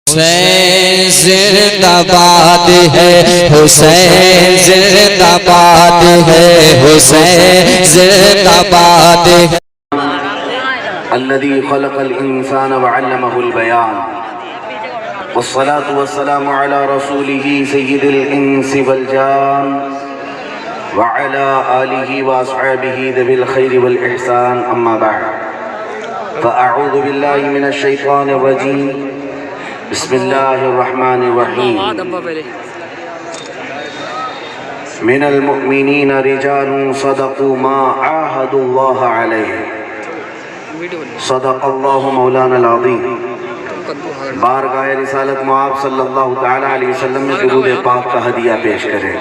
حسین زندہ باد ہے، حسین زندہ باد ہے، حسین زندہ باد ہے۔ الذي خلق الإنسان وعلمه البيان والصلاة والسلام على رسوله سيد الإنس والجان وعلى آله وأصحابه ذوي الخير والإحسان أما بعد فأعوذ بالله من الشيطان الرجيم بسم الله الرحمن الرحيم من المؤمنين رجال صدقوا ما عاهدوا الله عليه صدق اللہ مولانا العظیم۔ بارگاہ رسالت معاب صلی اللہ تعالی علیہ وسلم میں درود پاک کا ہدیہ پیش کریں۔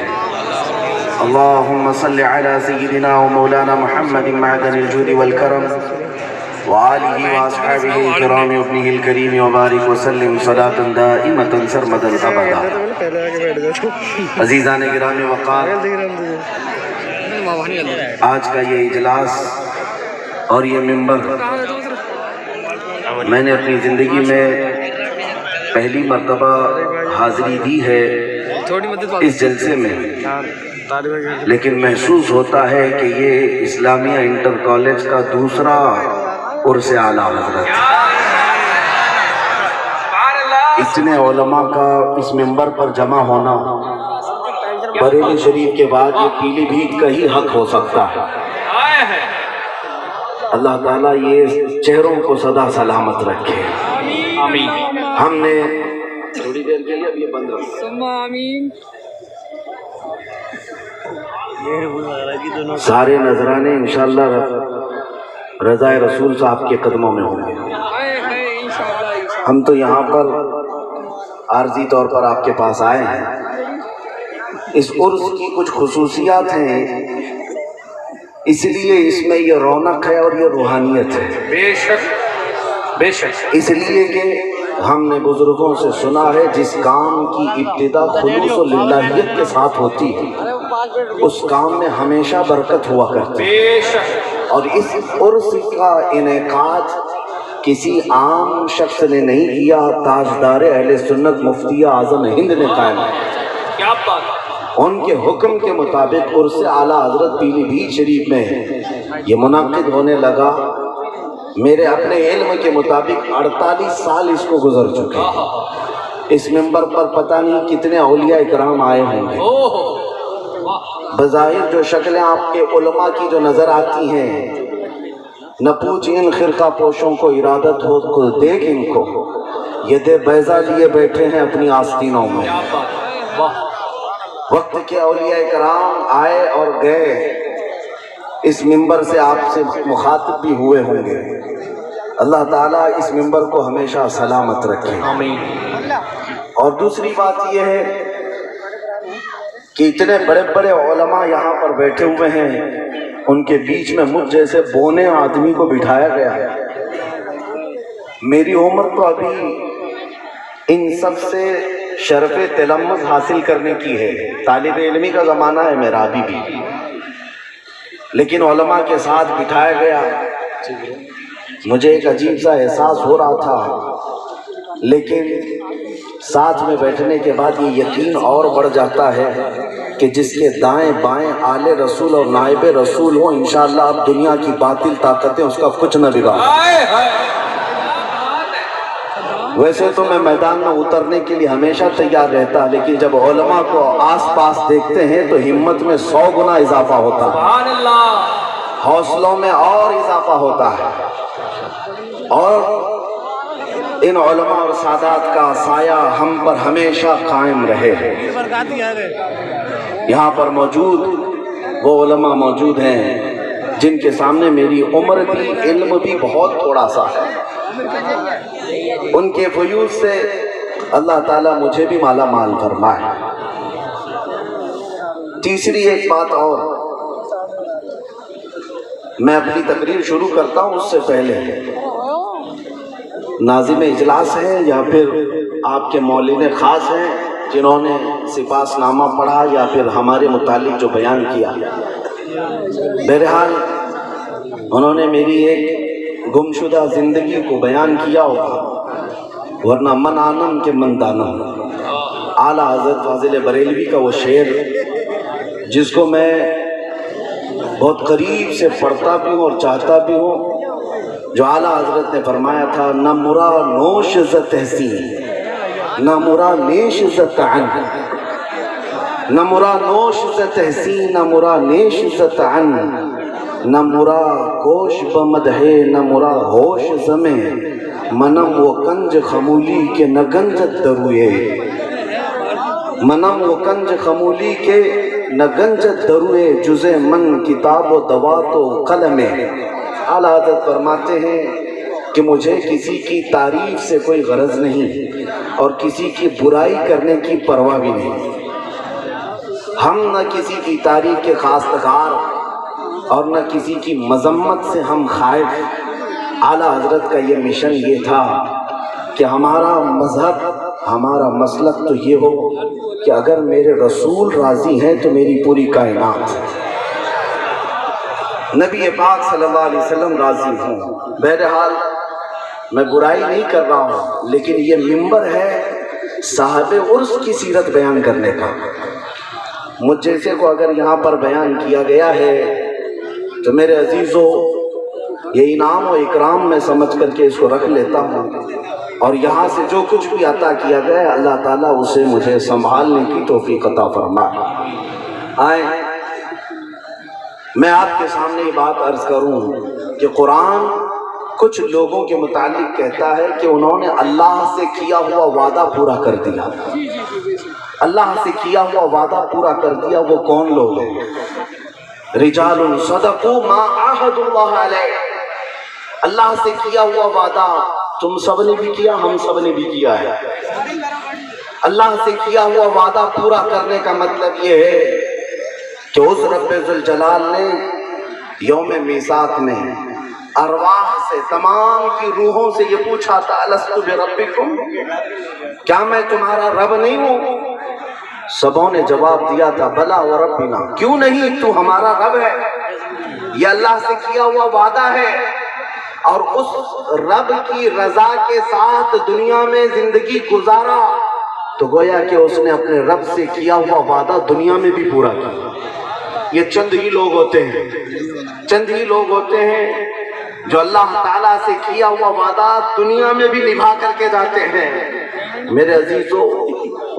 اللہم صلی علی سیدنا و مولانا محمد معدن الجود والکرم وآلہ واصحابہ الکرام ابنہ الکریم وبارک وسلم صلاة دائمة سرمدا ابدا۔ عزیزان گرامی وقار، آج کا یہ اجلاس اور یہ منبر میں نے اپنی زندگی میں پہلی مرتبہ حاضری دی ہے اس جلسے میں، لیکن محسوس ہوتا ہے کہ یہ اسلامیہ انٹر کالج کا دوسرا عرس اعلیٰ حضرت۔ اتنے علماء کا اس منبر پر جمع ہونا بریلی شریف کے بعد یہ پیلی بھیت کا ہی حق ہو سکتا ہے۔ اللہ تعالیٰ یہ چہروں کو سدا سلامت رکھے، آمین۔ ہم نے تھوڑی دیر کے لیے اب یہ بند رکھا، سارے نذرانے انشاءاللہ رضا رسول صاحب کے قدموں میں ہوں گے۔ ہم تو یہاں پر عارضی طور پر آپ کے پاس آئے ہیں۔ اس عرس کی کچھ خصوصیات ہیں، اس لیے اس میں یہ رونق ہے اور یہ روحانیت ہے، بے شک بے شک۔ اس لیے کہ ہم نے بزرگوں سے سنا ہے جس کام کی ابتدا خلوص و للہیت کے ساتھ ہوتی ہے اس کام میں ہمیشہ برکت ہوا کرتی ہے، بے شک۔ اور اس عرس کا انعقاد کسی عام شخص نے نہیں کیا، تاجدار اہل سنت مفتی اعظم ہند نے قائم کیا۔ کیا بات! ان کے حکم کے مطابق عرس اعلیٰ حضرت پیلی بھیت شریف میں یہ منعقد ہونے لگا۔ میرے اپنے علم کے مطابق 48 سال اس کو گزر چکے، اس منبر پر پتہ نہیں کتنے اولیاء اکرام آئے ہوں گے۔ بظاہر جو شکلیں آپ کے علماء کی جو نظر آتی ہیں، نہ پوچھ ان خرقہ پوشوں کو ارادت ہو کو دیکھ ان کو، یہ دے بیضہ لیے بیٹھے ہیں اپنی آستینوں میں۔ وقت کے اولیاء کرام آئے اور گئے، اس منبر سے آپ سے مخاطب بھی ہوئے ہوں گے۔ اللہ تعالیٰ اس منبر کو ہمیشہ سلامت رکھے، آمین۔ اور دوسری بات یہ ہے کہ اتنے بڑے بڑے علماء یہاں پر بیٹھے ہوئے ہیں، ان کے بیچ میں مجھ جیسے بونے آدمی کو بٹھایا گیا ہے۔ میری عمر تو ابھی ان سب سے شرف تلمذ حاصل کرنے کی ہے، طالب علمی کا زمانہ ہے میرا ابھی بھی، لیکن علماء کے ساتھ بٹھایا گیا۔ مجھے ایک عجیب سا احساس ہو رہا تھا، لیکن ساتھ میں بیٹھنے کے بعد یہ یقین اور بڑھ جاتا ہے کہ جس کے دائیں بائیں آل رسول اور نائب رسول ہوں، انشاءاللہ اب دنیا کی باطل طاقتیں اس کا کچھ نہ بگاڑ۔ ویسے تو میں میدان میں اترنے کے لیے ہمیشہ تیار رہتا، لیکن جب علماء کو آس پاس دیکھتے ہیں تو ہمت میں 100 گنا اضافہ ہوتا ہے، حوصلوں میں اور اضافہ ہوتا ہے، اور ان علماء اور سادات کا سایہ ہم پر ہمیشہ قائم رہے۔ یہاں پر موجود وہ علماء موجود ہیں جن کے سامنے میری عمر بھی، علم بھی بہت تھوڑا سا ہے، ان کے فیوض سے اللہ تعالیٰ مجھے بھی مالا مال فرمائے۔ تیسری ایک بات اور، میں اپنی تقریر شروع کرتا ہوں اس سے پہلے ناظم اجلاس ہیں یا پھر آپ کے مولین خاص ہیں جنہوں نے سپاس نامہ پڑھا یا پھر ہمارے متعلق جو بیان کیا، بہرحال انہوں نے میری ایک گمشدہ زندگی کو بیان کیا ہوگا، ورنہ من آنم کے من دانم. اعلیٰ حضرت فاضل بریلوی کا وہ شعر جس کو میں بہت قریب سے پڑھتا بھی ہوں اور چاہتا بھی ہوں، جو اعلیٰ حضرت نے فرمایا تھا: نہ مرا نوش ز تحسین، نہ مرا نیش ز طعن، نہ مرا نوش ز تحسین، نہ مرا نیش ز طعن، نہ مرا گوش بمدح، نہ مرا ہوش زمیں، منم و کنج خمولی کے نہ گنجت دروئے، منم و کنج خمولی کے نہ گنجت دروئے، جزے من کتاب و دوات و قلم. اعلیٰ حضرت فرماتے ہیں کہ مجھے کسی کی تعریف سے کوئی غرض نہیں اور کسی کی برائی کرنے کی پرواہ بھی نہیں. ہم نہ کسی کی تعریف کے خواستگار اور نہ کسی کی مذمت سے ہم خائف. اعلیٰ حضرت کا یہ مشن یہ تھا کہ ہمارا مذہب، ہمارا مسلک تو یہ ہو کہ اگر میرے رسول راضی ہیں تو میری پوری کائنات، نبی پاک صلی اللہ علیہ وسلم راضی ہوں. بہرحال میں برائی نہیں کر رہا ہوں، لیکن یہ منبر ہے صاحب عرس کی سیرت بیان کرنے کا. مجھ جیسے کو اگر یہاں پر بیان کیا گیا ہے تو میرے عزیزو، یہ انعام و اکرام میں سمجھ کر کے اس کو رکھ لیتا ہوں، اور یہاں سے جو کچھ بھی عطا کیا گیا ہے اللہ تعالیٰ اسے مجھے سنبھالنے کی توفیق عطا فرمائے. آئیں میں آپ کے سامنے یہ بات عرض کروں کہ قرآن کچھ لوگوں کے متعلق کہتا ہے کہ انہوں نے اللہ سے کیا ہوا وعدہ پورا کر دیا. اللہ سے کیا ہوا وعدہ پورا کر دیا. وہ کون لوگ ہیں؟ رجال صدقوا ما عاہدوا اللہ علیہ. اللہ سے کیا ہوا وعدہ تم سب نے بھی کیا، ہم سب نے بھی کیا ہے. اللہ سے کیا ہوا وعدہ پورا کرنے کا مطلب یہ ہے کہ اس رب ذوالجلال نے یوم میثاق میں ارواح سے، تمام کی روحوں سے یہ پوچھا تھا: الست بربکم، کیا میں تمہارا رب نہیں ہوں؟ سبوں نے جواب دیا تھا: بلا وربنا، کیوں نہیں، تو ہمارا رب ہے. یہ اللہ سے کیا ہوا وعدہ ہے، اور اس رب کی رضا کے ساتھ دنیا میں زندگی گزارا تو گویا کہ اس نے اپنے رب سے کیا ہوا وعدہ دنیا میں بھی پورا کیا. یہ چند ہی لوگ ہوتے ہیں، چند ہی لوگ ہوتے ہیں جو اللہ تعالیٰ سے کیا ہوا وعدہ دنیا میں بھی نبھا کر کے جاتے ہیں. میرے عزیزو،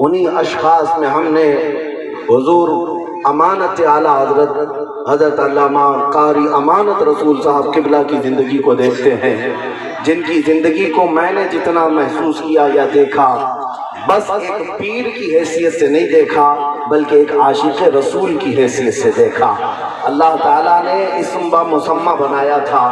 انہی اشخاص میں ہم نے حضور امانت اعلیٰ حضرت علامہ قاری امانت رسول صاحب قبلہ کی زندگی کو دیکھتے ہیں، جن کی زندگی کو میں نے جتنا محسوس کیا یا دیکھا، بس ایک پیر کی حیثیت سے نہیں دیکھا بلکہ ایک عاشق رسول کی حیثیت سے دیکھا. اللہ تعالیٰ نے اسم با مسمہ بنایا تھا،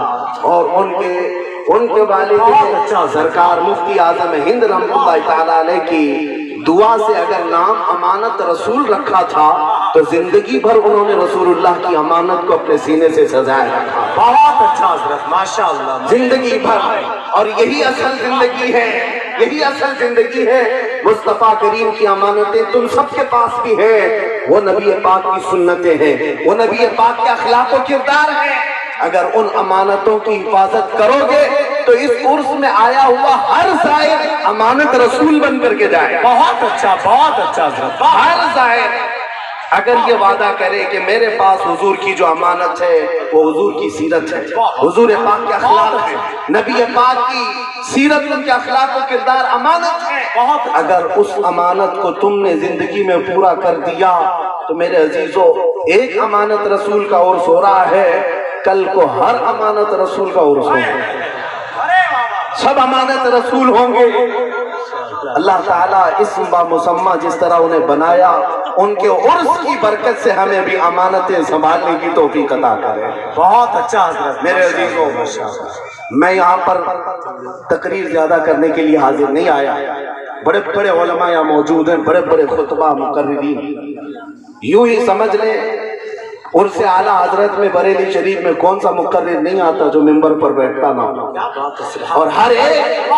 اور ان کے والد سرکار مفتی اعظم ہند رحمۃ اللہ تعالیٰ علیہ کی دعا سے اگر نام امانت رسول رکھا تھا تو زندگی بھر انہوں نے رسول اللہ کی امانت کو اپنے سینے سے سجائے رکھا. بہت اچھا حضرت، ماشاءاللہ، زندگی بھر. اور یہی اصل زندگی ہے، یہی اصل زندگی ہے. مصطفیٰ کریم کی امانتیں تم سب کے پاس بھی ہیں، وہ نبی پاک کی سنتیں ہیں، وہ نبی پاک کے اخلاق و کردار ہیں. اگر ان امانتوں کی حفاظت کرو گے تو اس عرس میں آیا ہوا ہر زائر امانت رسول بن کر کے جائے. بہت اچھا حضرت. ہر زائر اگر یہ وعدہ کرے کہ میرے پاس حضور کی جو امانت ہے وہ حضور کی سیرت ہے، حضور پاک کے اخلاق ہے، نبی پاک کی سیرت، ان کے اخلاق و کردار امانت ہے. اگر اس امانت کو تم نے زندگی میں پورا کر دیا تو میرے عزیزو، ایک امانت رسول کا عرس ہو رہا ہے، کل کو ہر امانت رسول کا عرس ہوگا، سب امانت رسول ہوں گے. اللہ تعالیٰ اسم با مسمہ جس طرح انہیں بنایا، ان کے عرس کی برکت سے ہمیں بھی امانتیں سنبھالنے کی توفیق عطا کرے. بہت اچھا حضرت. میرے عزیزوں، میں یہاں پر تقریر زیادہ کرنے کے لیے حاضر نہیں آیا. بڑے بڑے علماء یہاں موجود ہیں، بڑے بڑے خطبہ مقررین. یوں ہی سمجھ لیں عرس اعلیٰ حضرت میں بریلی شریف میں کون سا مقرر نہیں آتا جو ممبر پر بیٹھتا نہ ہو. اور ہر ایک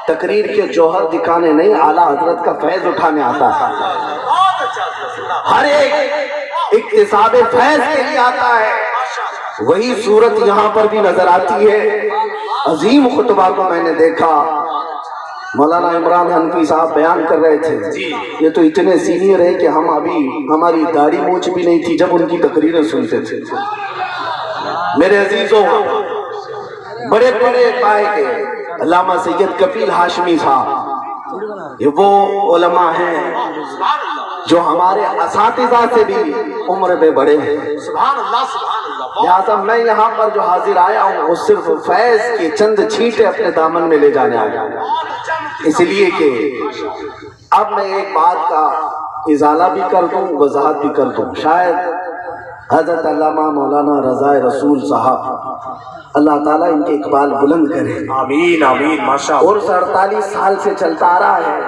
تقریر کے جوہر دکھانے نہیں، اعلیٰ حضرت کا فیض اٹھانے آتا ہے. ہر ایک اکتساب فیض کے لیے آتا ہے. وہی صورت یہاں پر بھی نظر آتی ہے. عظیم خطبہ کو میں نے دیکھا مولانا عمران حنفی صاحب بیان کر رہے تھے، یہ تو اتنے سینئر ہیں کہ ہم ابھی ہماری داڑھی مونچھ بھی نہیں تھی جب ان کی تقریریں سنتے تھے۔ میرے عزیزوں، بڑے بڑے پائے کے علامہ سید کفیل ہاشمی صاحب، یہ وہ علماء ہیں جو ہمارے اساتذہ سے بھی عمر میں بڑے ہیں۔ سبحان اللہ سبحان اللہ۔ لہٰذا میں یہاں پر جو حاضر آیا ہوں وہ صرف فیض کی چند چھینٹیں اپنے دامن میں لے جانے آیا ہوں، اس لیے کہ اب میں ایک بات کا ازالہ بھی کر دوں، وضاحت بھی کر دوں۔ شاید حضرت علامہ مولانا رضا رسول صاحب، اللہ تعالیٰ ان کے اقبال بلند کرے، آمین آمین ماشاء اللہ۔ عرس 48 سال سے چلتا آ رہا ہے،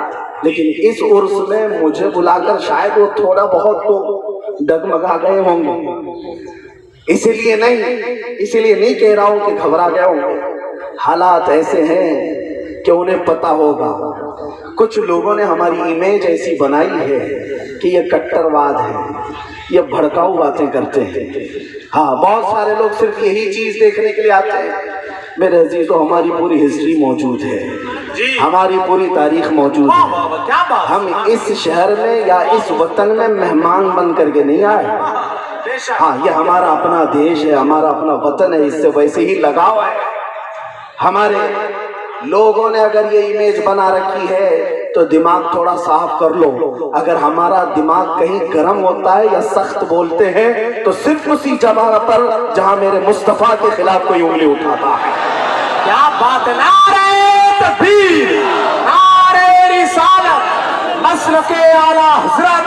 لیکن اس عرس میں مجھے بلا کر شاید وہ تھوڑا بہت تو ڈگمگا گئے ہوں گے، اسی لیے نہیں کہہ رہا ہوں کہ گھبرا گئے ہوں گے۔ حالات ایسے ہیں کہ انہیں پتا ہوگا، کچھ لوگوں نے ہماری امیج ایسی بنائی ہے کہ یہ کٹر واد ہے، یہ بھڑکاؤ باتیں کرتے ہیں۔ ہاں، بہت سارے لوگ صرف یہی چیز دیکھنے کے لیے آتے ہیں۔ میرے عزیزوں، ہماری پوری ہسٹری موجود ہے، ہماری پوری تاریخ موجود ہے۔ ہم اس شہر میں یا اس وطن میں مہمان بن کر کے نہیں آئے۔ ہاں، یہ ہمارا اپنا دیش ہے، ہمارا اپنا وطن ہے، اس سے ویسے ہی لگاؤ ہے۔ ہمارے لوگوں نے اگر یہ امیج بنا رکھی ہے تو دماغ تھوڑا صاف کر لو۔ اگر ہمارا دماغ کہیں گرم ہوتا ہے یا سخت بولتے ہیں تو صرف اسی جگہ پر جہاں میرے مصطفیٰ کے خلاف کوئی انگلی اٹھاتا ہے۔ کیا بات ہے! نعرہ تکبیر، نعرہ رسالت، مسلک اعلیٰ حضرت،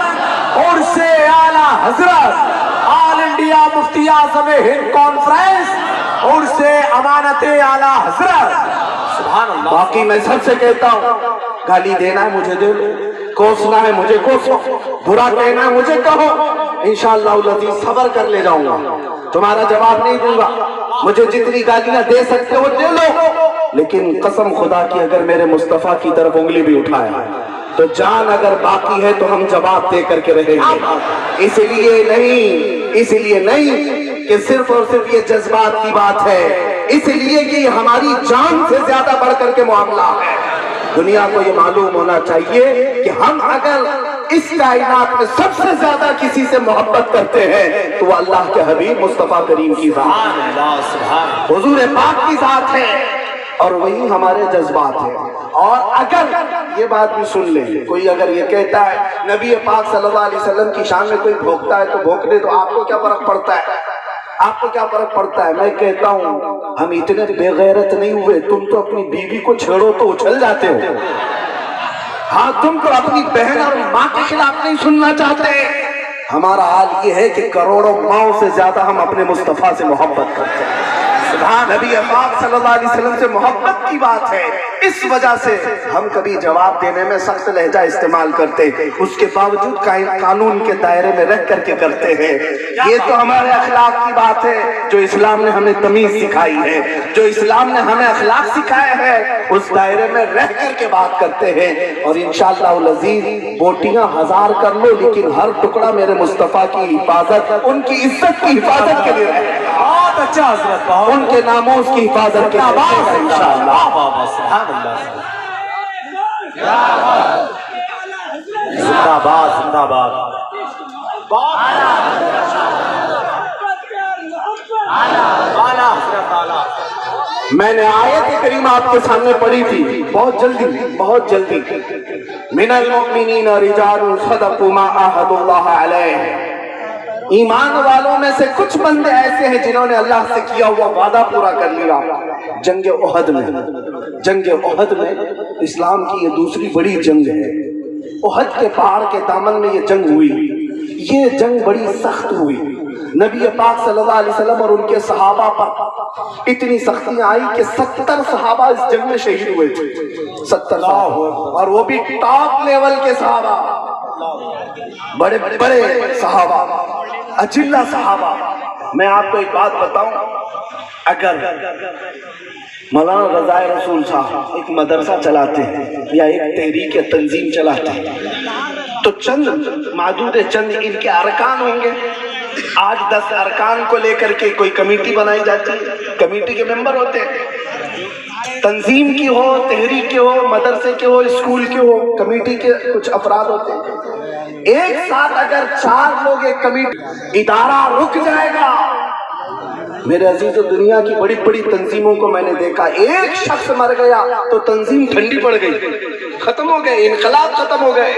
عرس اعلیٰ حضرت، آل انڈیا مفتی اعظم ہند کانفرنس، عرس امانت اعلیٰ حضرت۔ سبحان اللہ۔ باقی میں سب سے کہتا ہوں، گالی دینا ہے مجھے دے لو، کوسنا ہے مجھے کوسو، برا کہنا ہے مجھے کہو، انشاءاللہ العزیز صبر کر لے جاؤں گا، تمہارا جواب نہیں دوں گا۔ مجھے جتنی گالیاں دے سکتے ہو دے لو، لیکن قسم خدا کی اگر میرے مصطفیٰ کی طرف انگلی بھی اٹھائے تو جان اگر باقی ہے تو ہم جواب دے کر کے رہیں گے۔ اس لیے نہیں کہ صرف اور صرف یہ جذبات کی بات ہے، اس لیے کہ یہ ہماری جان سے زیادہ بڑھ کر کے معاملہ ہے۔ دنیا کو یہ معلوم ہونا چاہیے کہ ہم اگر اس کائنات میں سب سے زیادہ کسی سے محبت کرتے ہیں تو وہ اللہ کے حبیب مصطفیٰ کریم کی ذات ہے، حضور پاک کی ذات ہے، اور وہی ہمارے جذبات ہیں۔ اور اگر یہ بات بھی سن لیں، کوئی اگر یہ کہتا ہے نبی پاک صلی اللہ علیہ وسلم کی شان میں کوئی بھونکتا ہے تو بھونکنے تو آپ کو کیا فرق پڑتا ہے؟ آپ کو کیا فرق پڑتا ہے؟ میں کہتا ہوں ہم اتنے بے غیرت نہیں ہوئے، تم تو اپنی بیوی کو چھیڑو تو اچھل جاتے ہو۔ ہاں، تم تو اپنی بہن اور ماں کے خلاف نہیں سننا چاہتے۔ ہمارا حال یہ ہے کہ کروڑوں ماؤں سے زیادہ ہم اپنے مصطفیٰ سے محبت کرتے ہیں۔ نبی پاک صلی اللہ علیہ وسلم سے محبت کی بات ہے، اس وجہ سے ہم کبھی جواب دینے میں سخت لہجہ استعمال کرتے، اس کے باوجود قانون کے دائرے میں رہ کر کے کرتے ہیں۔ یہ تو ہمارے اخلاق کی بات ہے، جو اسلام نے ہمیں تمیز سکھائی ہے، جو اسلام نے ہمیں اخلاق سکھایا ہے، اس دائرے میں رہ کر کے بات کرتے ہیں۔ اور انشاءاللہ العزیز بوٹیاں 1000 کر لو، لیکن ہر ٹکڑا میرے مصطفیٰ کی حفاظت، ان کی عزت کی حفاظت کے لیے رہے گا۔ بہت اچھا حضرت، بہت ان کے ناموس کی حفاظت کے لیے انشاءاللہ۔ سبحان اللہ، زندہ باد زندہ باد۔ میں نے آیت کریمہ آپ کے سامنے پڑھی تھی، بہت جلدی۔ من المؤمنین رجال صدقوا ما عاہدوا اللہ علیہ، ایمان والوں میں سے کچھ بندے ایسے ہیں جنہوں نے اللہ سے کیا ہوا وعدہ پورا کر لیا۔ جنگ احد میں اسلام کی یہ دوسری بڑی جنگ ہے۔ احد کے پہاڑ کے دامن میں یہ جنگ ہوئی، یہ جنگ بڑی سخت ہوئی۔ نبی پاک صلی اللہ علیہ وسلم اور ان کے صحابہ پر اتنی سختیاں آئی کہ 70 صحابہ اس جنگ میں شہید ہوئے تھے، 70 صحابہ، اور وہ بھی ٹاپ لیول کے صحابہ، بڑے بڑے صحابہ، اجلہ صحابہ۔ میں آپ کو ایک بات بتاؤں، اگر مولانا رضا رسول صاحب ایک مدرسہ چلاتے ہیں یا ایک تحریک یا تنظیم چلاتے ہیں تو معدود چند ان کے ارکان ہوں گے۔ 8-10 ارکان کو لے کر کے کوئی کمیٹی بنائی جاتی ہے، کمیٹی کے ممبر ہوتے ہیں۔ تنظیم کی ہو، تحریک کے ہو، مدرسے کے ہو، اسکول کے ہو، کمیٹی کے کچھ افراد ہوتے ہیں، ایک ساتھ اگر 4 لوگ ایک کمیٹی، ادارہ رک جائے گا۔ میرے عزیزو، دنیا کی بڑی بڑی تنظیموں کو میں نے دیکھا، ایک شخص مر گیا تو تنظیم ٹھنڈی پڑ گئی، ختم ہو گئے، انقلاب ختم ہو گئے۔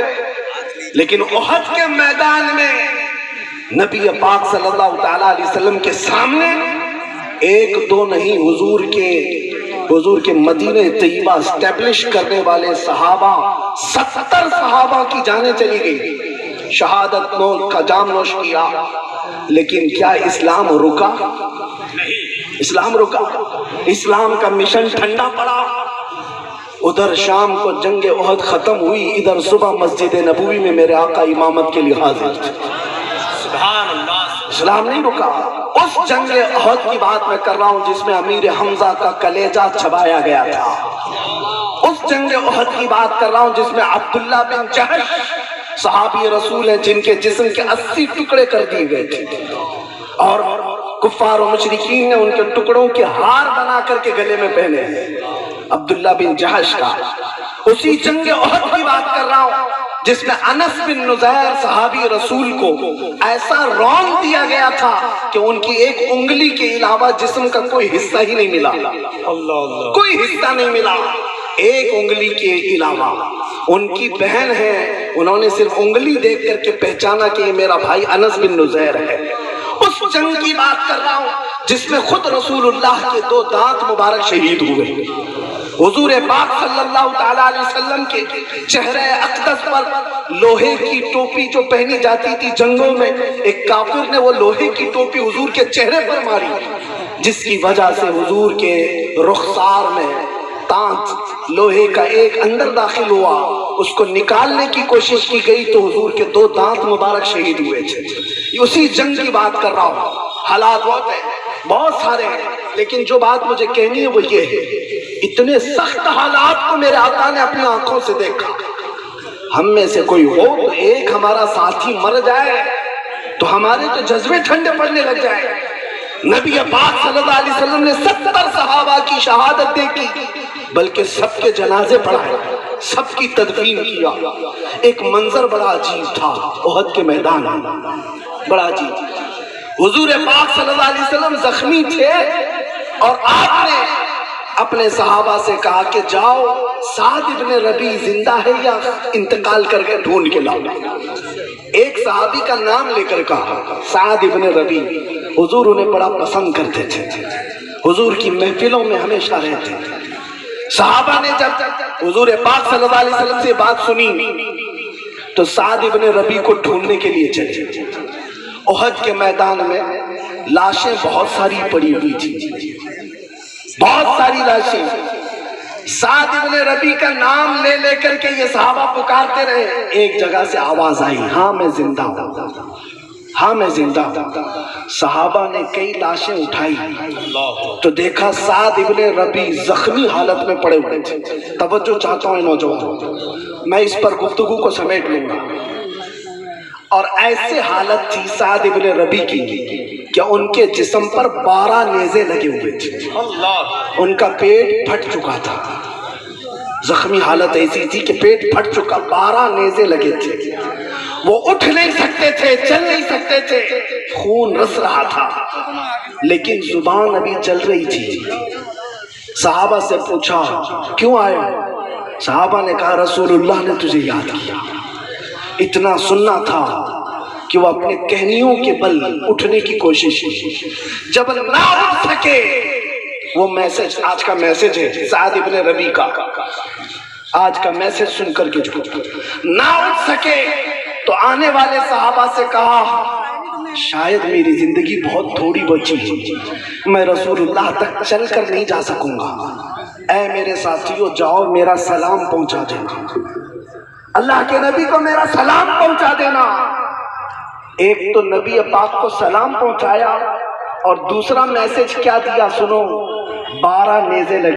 لیکن احد کے میدان میں نبی پاک صلی اللہ تعالیٰ علیہ وسلم کے سامنے 1-2 نہیں، حضور کے مدینہ طیبہ اسٹیبلش کرنے والے صحابہ، 70 صحابہ کی جانیں چلی گئی، شہادت کا جام نوش کیا، لیکن کیا اسلام رکا؟ اسلام رکا؟ اسلام کا مشن ٹھنڈا پڑا۔ ادھر شام کو جنگ احد ختم ہوئی، ادھر صبح مسجد نبوی میں میرے آقا امامت کے لیے حاضر تھے۔ سبحان اللہ۔ اسلام نہیں رکا۔ اس جنگ احد کی بات میں کر رہا ہوں جس میں امیر حمزہ کا کلیجہ چبایا گیا تھا۔ اس جنگ احد کی بات کر رہا ہوں جس میں عبداللہ بن جہش صحابی رسول ہیں جن کے جسم کے 80 ٹکڑے کر دیے گئے تھے، اور کفار و مشرکین نے ان کے ٹکڑوں کے ہار بنا کر کے گلے میں پہنے ہیں، عبداللہ بن جہش کا۔ اسی جنگ احد کی بات کر رہا ہوں جس میں انس بن نزیر صحابی رسول کو ایسا رون دیا گیا تھا کہ ان کی ایک انگلی کے علاوہ جسم کا کوئی حصہ ہی نہیں ملا، کوئی حصہ نہیں ملا، ایک انگلی کے علاوہ۔ ان کی بہن ہے، انہوں نے صرف انگلی دیکھ کر کے پہچانا کہ یہ میرا بھائی انس بن نزیر ہے۔ اس جنگ کی بات کر رہا ہوں جس میں خود رسول اللہ کے 2 دانت مبارک شہید ہوئے۔ حضور پاک صلی اللہ تعالیٰ علیہ وسلم کے چہرے اقدس پر لوہے کی ٹوپی جو پہنی جاتی تھی جنگوں میں، ایک کافر نے وہ لوہے کی ٹوپی حضور کے چہرے پر ماری، جس کی وجہ سے حضور کے رخسار میں تانت لوہے کا ایک اندر داخل ہوا، اس کو نکالنے کی کوشش کی گئی تو حضور کے 2 دانت مبارک شہید ہوئے تھے۔ اسی جنگ کی بات کر رہا ہوں۔ حالات بہت سارے ہیں، لیکن جو بات مجھے کہنی ہے وہ یہ ہے، اتنے سخت حالات کو میرے آقا نے اپنی آنکھوں سے دیکھا۔ ہم میں سے کوئی ہو تو ایک ہمارا ساتھی مر جائے تو ہمارے تو جذبے ٹھنڈے پڑنے لگ جائے۔ نبی پاک صلی اللہ علیہ وسلم نے 70 صحابہ کی شہادت دیکھی، بلکہ سب کے جنازے پڑھائے، سب کی تدفین کیا۔ ایک منظر بڑا عجیب تھا احد کے میدان میں، بڑا عجیب۔ حضور پاک صلی اللہ علیہ وسلم زخمی تھے اور آپ نے اپنے صحابہ سے کہا کہ جاؤ سعد ابن ربی زندہ ہے یا انتقال کر کے ڈھونڈ کے لاؤ۔ ایک صحابی کا نام لے کر کہا سعد ابن ربی۔ حضور انہیں بڑا پسند کرتے تھے، حضور کی محفلوں میں ہمیشہ رہتے تھے۔ صحابہ نے جب حضور پاک صلی اللہ علیہ وسلم سے بات سنی تو سعد ابن ربی کو ڈھونڈنے کے لیے چلے۔ احد کے میدان میں لاشیں بہت ساری پڑی ہوئی تھی، بہت ساری لاشیں۔ سعد ابن ربی کا نام لے لے کر کے یہ صحابہ پکارتے رہے۔ ایک جگہ سے آواز آئی، ہاں میں زندہ ہوں، ہاں میں زندہ ہوں۔ صحابہ نے کئی لاشیں اٹھائی تو دیکھا سعد ابن ربی زخمی حالت میں پڑے ہوئے تھے۔ توجہ چاہتا ہوں نوجوان، میں اس پر گفتگو کو سمیٹ لوں گا۔ اور ایسے حالت تھی سعد ابن ربی کی کہ ان کے جسم پر 12 نیزے لگے ہوئے تھے، ان کا پیٹ پھٹ چکا تھا، زخمی حالت ایسی تھی کہ پیٹ پھٹ چکا، 12 نیزے لگے تھے، وہ اٹھ نہیں سکتے تھے، چل نہیں سکتے تھے، خون رس رہا تھا لیکن زبان ابھی چل رہی تھی۔ صحابہ سے پوچھا کیوں آئے؟ صحابہ نے کہا رسول اللہ نے تجھے یاد کیا۔ اتنا سننا تھا کہ وہ اپنے کہنیوں کے بل اٹھنے کی کوشش کی، جب نہ اٹھ سکے وہ میسج، آج کا میسج ہے سعد ابن ربی کا، آج کا میسج سن کر کے جو نہ اٹھ سکے تو آنے والے صحابہ سے کہا شاید میری زندگی بہت تھوڑی بچی ہے، میں رسول اللہ تک چل کر نہیں جا سکوں گا، اے میرے ساتھیو جاؤ میرا سلام پہنچا دینا، اللہ کے نبی کو میرا سلام پہنچا دینا۔ ایک تو نبی پاک کو سلام پہنچایا اور دوسرا میسج کیا دیا سنو، 12 نیزے لگے۔